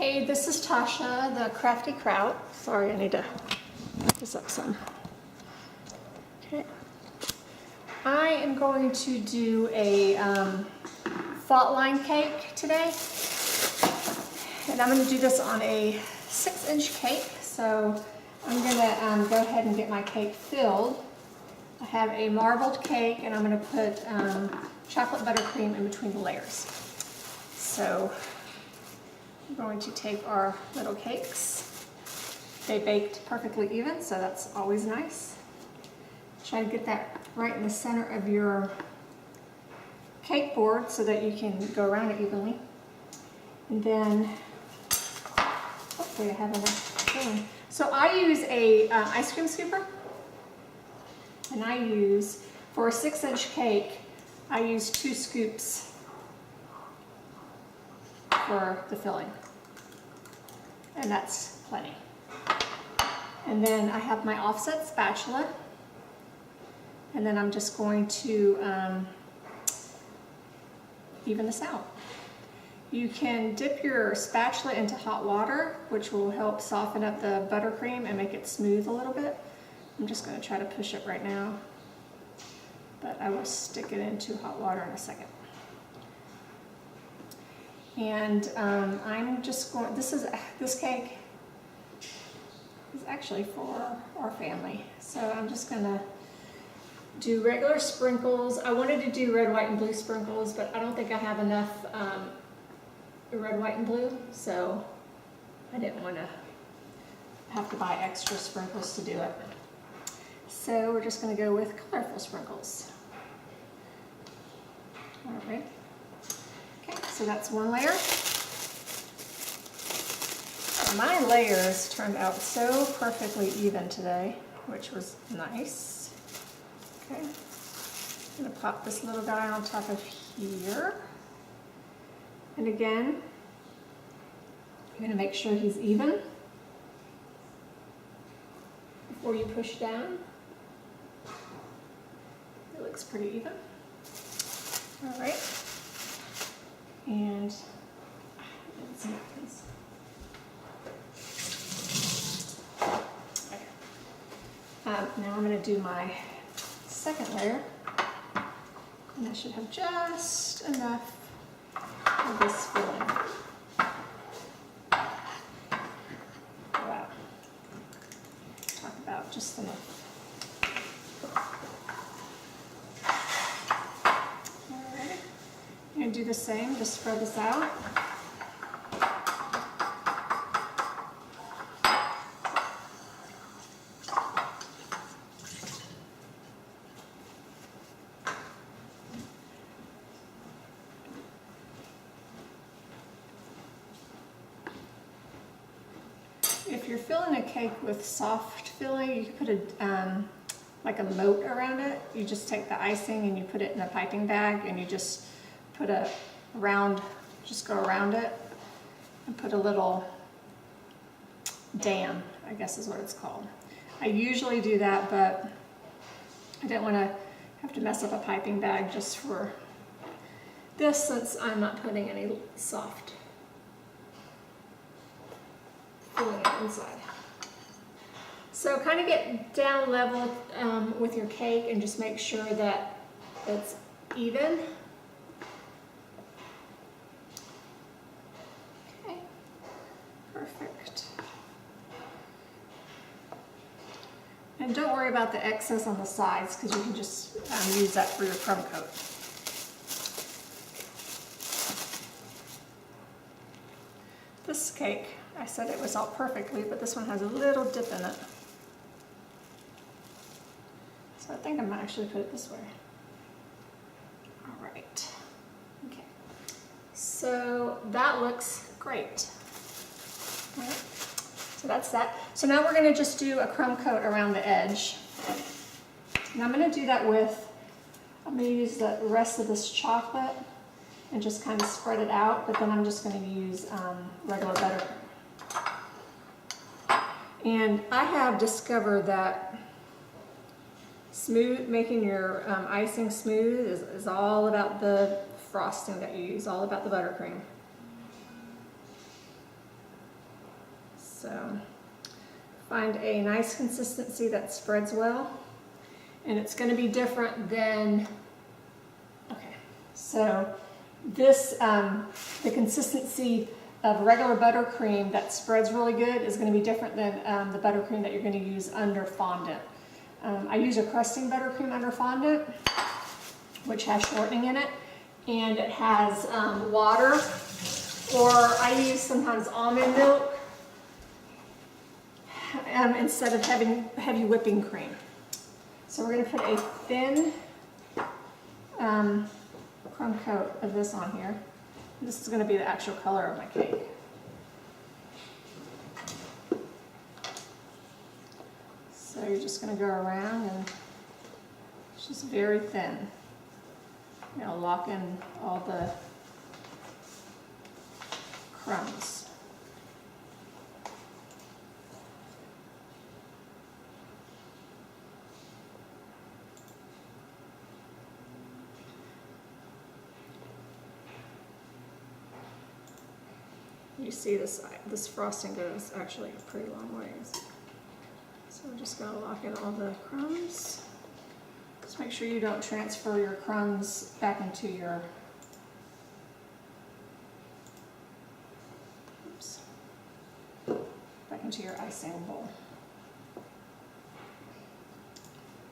Hey, this is Tasha, the Crafty Kraut. Sorry, I need to put this up some. Okay. I am going to do a Faultline cake today. And I'm going to do this on a 6-inch cake. So I'm going to go ahead and get my cake filled. I have a marbled cake and I'm going to put chocolate buttercream in between the layers. So I'm going to take our little cakes. They baked perfectly even, so that's always nice. Try to get that right in the center of your cake board so that you can go around it evenly. And then, hopefully I have enough filling. So I use a ice cream scooper. And I use, for a 6-inch cake, I use 2 scoops for the filling. And that's plenty. And then I have my offset spatula. And then I'm just going to even this out. You can dip your spatula into hot water, which will help soften up the buttercream and make it smooth a little bit. I'm just going to try to push it right now, but I will stick it into hot water in a second. And I'm just going, this cake is actually for our family. So I'm just going to do regular sprinkles. I wanted to do red, white, and blue sprinkles, but I don't think I have enough red, white, and blue, so I didn't want to have to buy extra sprinkles to do it. So we're just going to go with colorful sprinkles. All right. Okay, so that's one layer. My layers turned out so perfectly even today, which was nice. Okay, I'm going to pop this little guy on top of here. And again, you're going to make sure he's even before you push down. It looks pretty even. All right. And some napkins. Okay. Now I'm going to do my second layer. And I should have just enough of this filling. Wow. Talk about just enough. I'm going to do the same, just spread this out. If you're filling a cake with soft filling, you can put like a moat around it. You just take the icing and you put it in a piping bag and you just put a round, just go around it and put a little dam, I guess is what it's called. I usually do that, but I didn't want to have to mess up a piping bag just for this since I'm not putting any soft filling inside. So kind of get down level with your cake and just make sure that it's even. Okay, perfect. And don't worry about the excess on the sides because you can just use that for your crumb coat. This cake, I said it was all perfectly, but this one has a little dip in it. So I think I might actually put it this way. All right. Okay. So that looks great. All right. So that's that. So now we're going to just do a crumb coat around the edge. And I'm going to do that with, I'm going to use the rest of this chocolate and just kind of spread it out, but then I'm just going to use regular buttercream. And I have discovered that making your icing smooth is all about the frosting that you use, all about the buttercream. So find a nice consistency that spreads well. And it's going to be different than, okay, so this, the consistency of regular buttercream that spreads really good is going to be different than the buttercream that you're going to use under fondant. I use a crusting buttercream under fondant, which has shortening in it, and it has water, or I use sometimes almond milk instead of having heavy whipping cream. So we're going to put a thin crumb coat of this on here. This is going to be the actual color of my cake. So you're just going to go around and it's just very thin. You know, lock in all the crumbs. You see this frosting goes actually a pretty long ways. So we're just going to lock in all the crumbs. Just make sure you don't transfer your crumbs back into your icing bowl.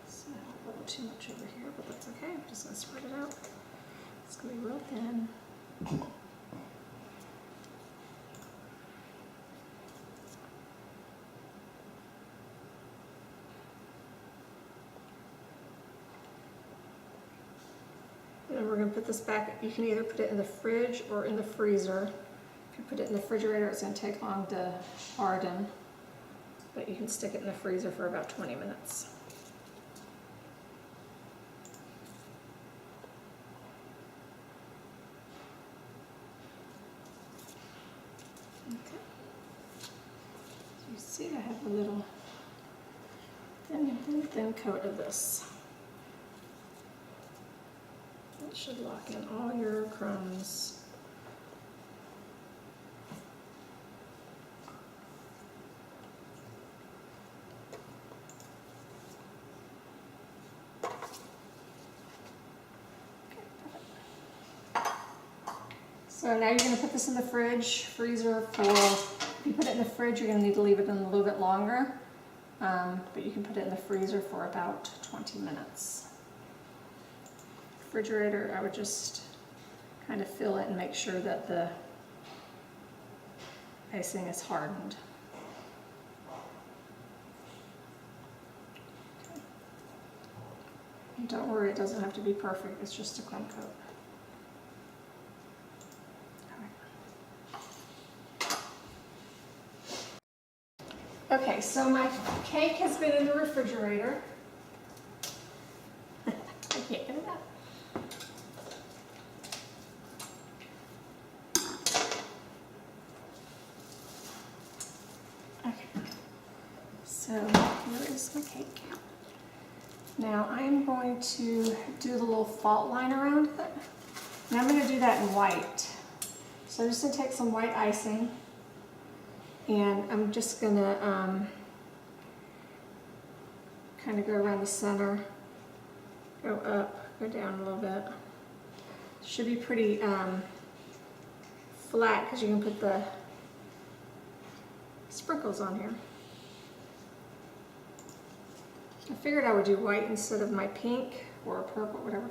So a little too much over here, but that's okay. I'm just going to spread it out. It's going to be real thin. And we're going to put this back. You can either put it in the fridge or in the freezer. If you put it in the refrigerator, it's going to take long to harden, but you can stick it in the freezer for about 20 minutes. Okay. So you see I have a little thin coat of this. It should lock in all your crumbs. So now you're going to put this in the freezer for, if you put it in the fridge, you're going to need to leave it in a little bit longer, but you can put it in the freezer for about 20 minutes. Refrigerator, I would just kind of fill it and make sure that the icing is hardened. Okay. And don't worry, it doesn't have to be perfect, it's just a crumb coat. Okay, so my cake has been in the refrigerator. I can't get it out. So here is my cake. Now I'm going to do the little fault line around it. And I'm going to do that in white. So I'm just going to take some white icing and I'm just going to kind of go around the center, go up, go down a little bit. Should be pretty flat because you can put the sprinkles on here. I figured I would do white instead of my pink or purple, whatever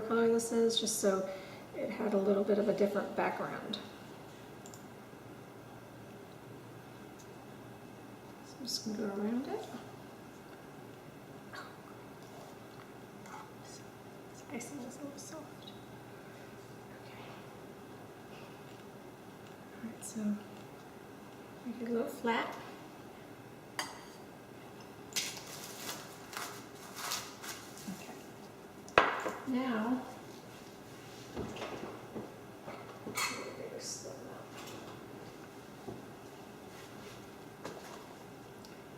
color this is, just so it had a little bit of a different background. So I'm just going to go around it. This icing is a little soft. Okay. Alright, so make it a little flat. Now,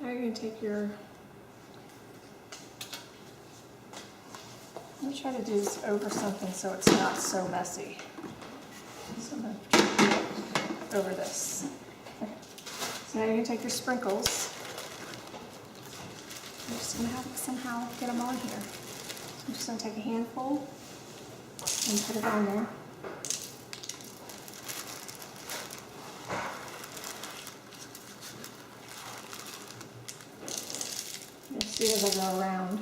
you're going to take your, let me try to do this over something so it's not so messy. So I'm going to over this. Okay. So now you can take your sprinkles. I'm just going to have to somehow get them on here. I'm just going to take a handful and put it on there. You'll see as I go around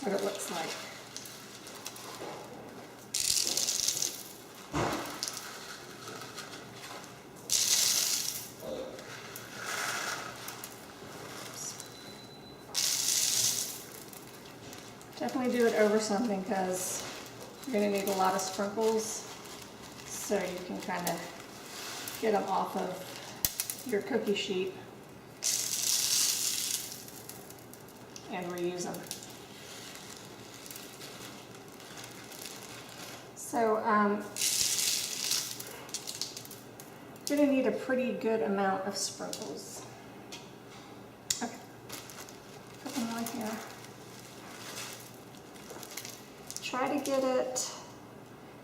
what it looks like. Definitely do it over something because you're going to need a lot of sprinkles so you can kind of get them off of your cookie sheet and reuse them. So I'm going to need a pretty good amount of sprinkles. Okay, put them right here. Try to get it,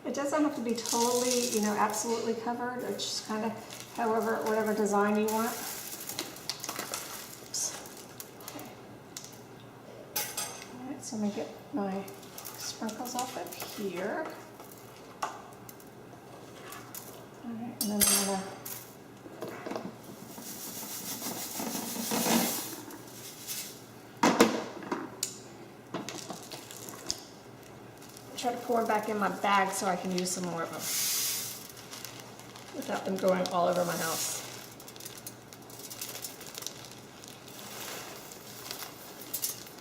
it doesn't have to be totally, you know, absolutely covered. It's just kind of however, whatever design you want. Oops. Okay. All right, so I'm going to get my sprinkles off of here. All right, and then I'm going to try to pour them back in my bag so I can use some more of them without them going all over my house.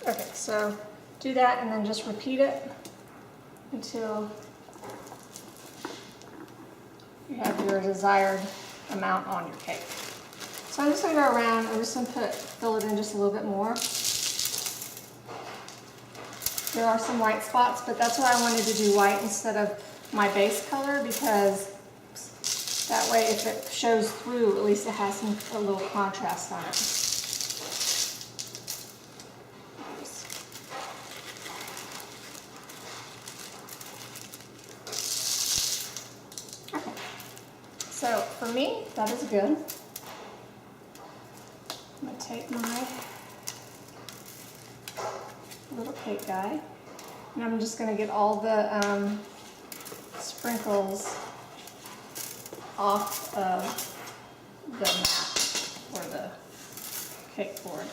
Okay, so do that and then just repeat it until you have your desired amount on your cake. So I'm just going to go around, I'm just going to fill it in just a little bit more. There are some white spots, but that's why I wanted to do white instead of my base color, because that way if it shows through, at least it has a little contrast on it. Okay. So for me, that is good. I'm going to take my little cake guy, and I'm just going to get all the sprinkles off of the mat or the cake board.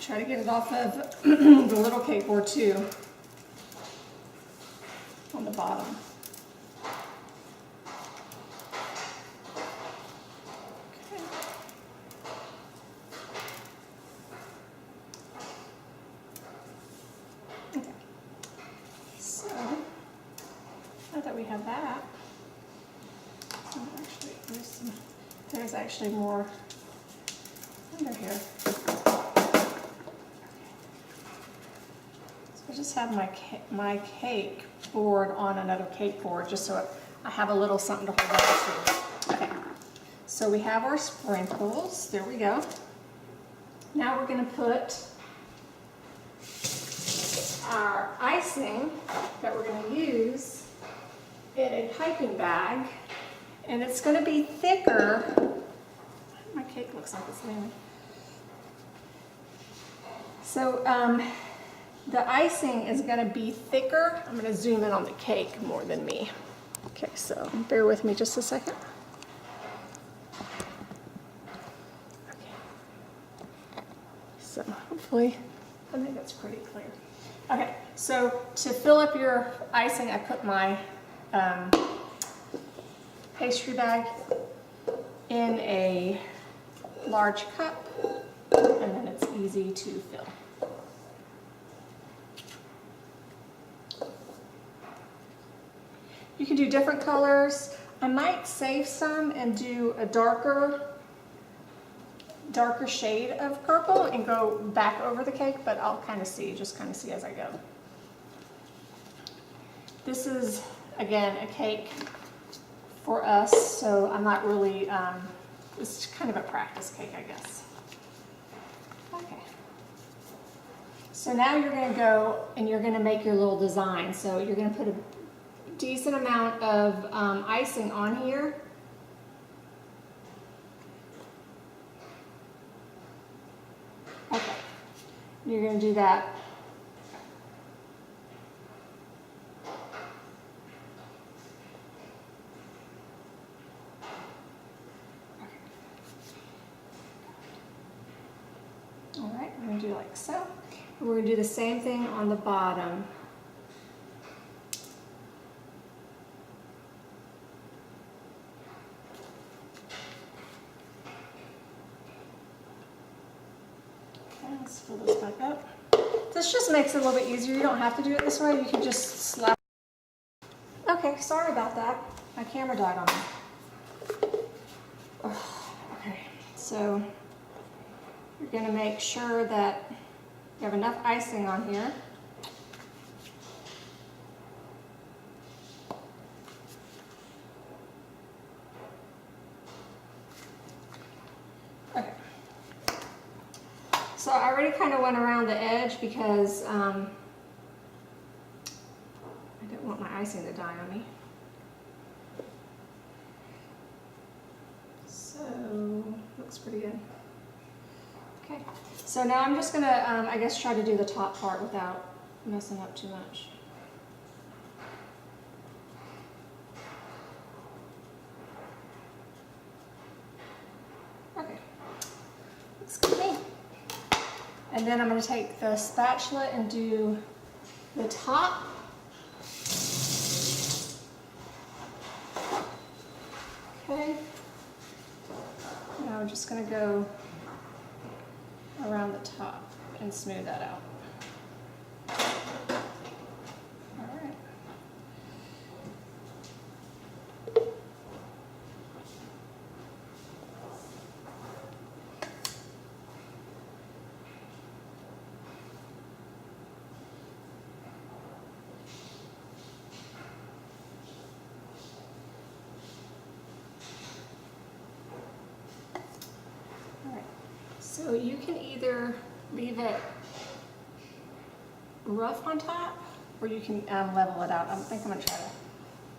Try to get it off of the little cake board too, on the bottom. There's actually more under here. So I just have my cake board on another cake board just so I have a little something to hold on to. Okay, so we have our sprinkles. There we go. Now we're going to put our icing that we're going to use in a piping bag. And it's going to be thicker. My cake looks like it's leaning. So the icing is going to be thicker. I'm going to zoom in on the cake more than me. Okay, so bear with me just a second. Okay. So hopefully, I think that's pretty clear. Okay, so to fill up your icing, I put my pastry bag in a large cup, and then it's easy to fill. You can do different colors. I might save some and do a darker shade of purple and go back over the cake, but I'll just kind of see as I go. This is, again, a cake for us, so I'm not really, it's kind of a practice cake, I guess. Okay. So now you're going to go and you're going to make your little design. So you're going to put a decent amount of icing on here. You're going to do that. All right, we're going to do like so. We're going to do the same thing on the bottom. Let's fill this back up. This just makes it a little bit easier. You don't have to do it this way. You can just slap. Okay, sorry about that. My camera died on me. Okay, so you're going to make sure that you have enough icing on here. Okay. So I already kind of went around the edge because I didn't want my icing to die on me. So, looks pretty good. Okay, so now I'm just gonna, I guess, try to do the top part without messing up too much. Okay, looks good to me. And then I'm going to take the spatula and do the top. Okay. Now I'm just going to go around the top and smooth that out. All right. So you can either leave it rough on top, or you can level it out. I think I'm going to try to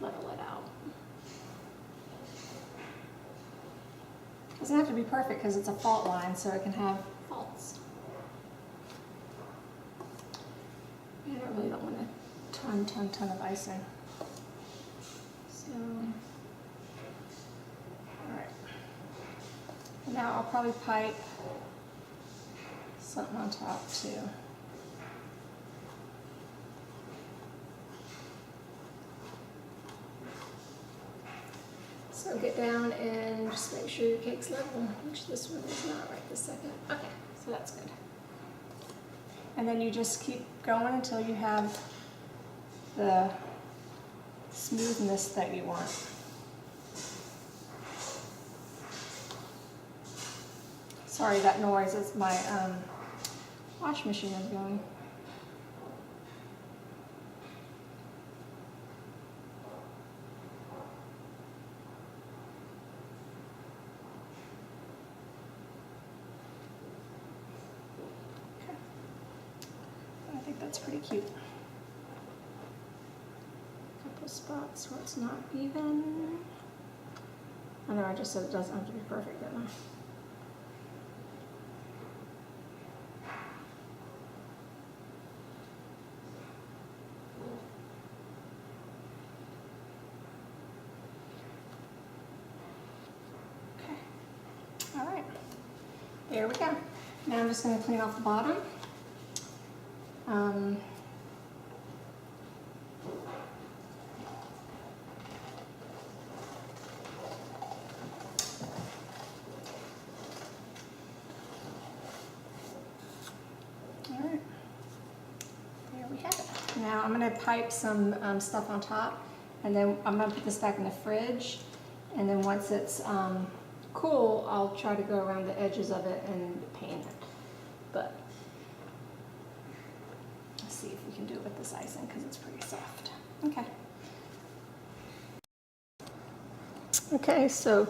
level it out. It doesn't have to be perfect because it's a fault line, so it can have faults. And I really don't want a ton of icing. So, all right. Now I'll probably pipe something on top too. So get down and just make sure your cake's level, which this one is not right this second. Okay, so that's good. And then you just keep going until you have the smoothness that you want. Sorry, that noise is my wash machine is going. Okay. I think that's pretty cute. A couple spots where it's not even. I know I just said it doesn't have to be perfect, didn't I? There we go. Now I'm just going to clean off the bottom. Alright, there we have it. Now I'm going to pipe some stuff on top, and then I'm going to put this back in the fridge, and then once it's cool, I'll try to go around the edges of it and paint it. But let's see if we can do it with this icing because it's pretty soft. Okay. Okay, so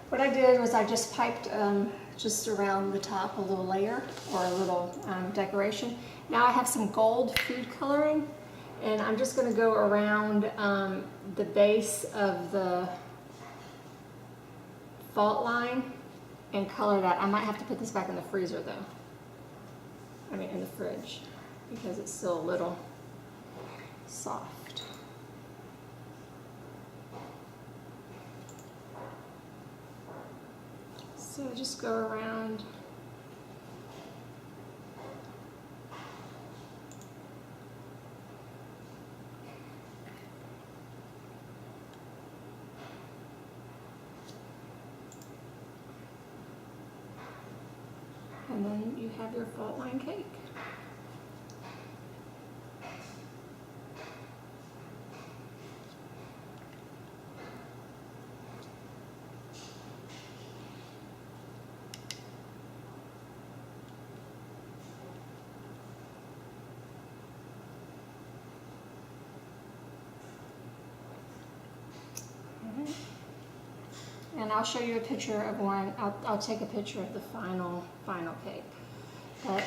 what I did was I just piped just around the top a little layer or a little decoration. Now I have some gold food coloring, and I'm just going to go around the base of the fault line and color that. I might have to put this back in the freezer though. in the fridge, because it's still a little soft. So just go around. And then you have your Faultline cake. And I'll show you a picture of one. I'll take a picture of the final cake. But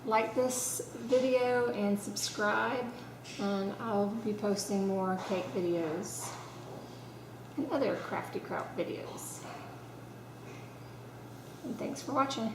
like this video and subscribe, and I'll be posting more cake videos and other crafty kraut videos. And thanks for watching.